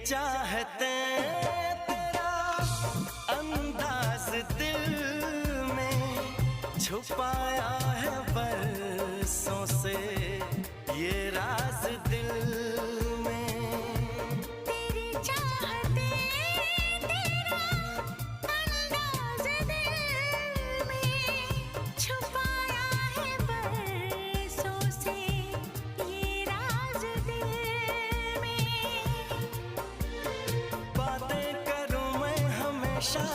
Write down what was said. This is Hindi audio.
चाहते तेरा अंदाज दिल में छुपाया है बरसों से ये राज दिल में। तेरी चाहते तेरा अंदाज दिल में छुपाया है बरसों से ये राज दिल में। बातें करूं मैं हमेशा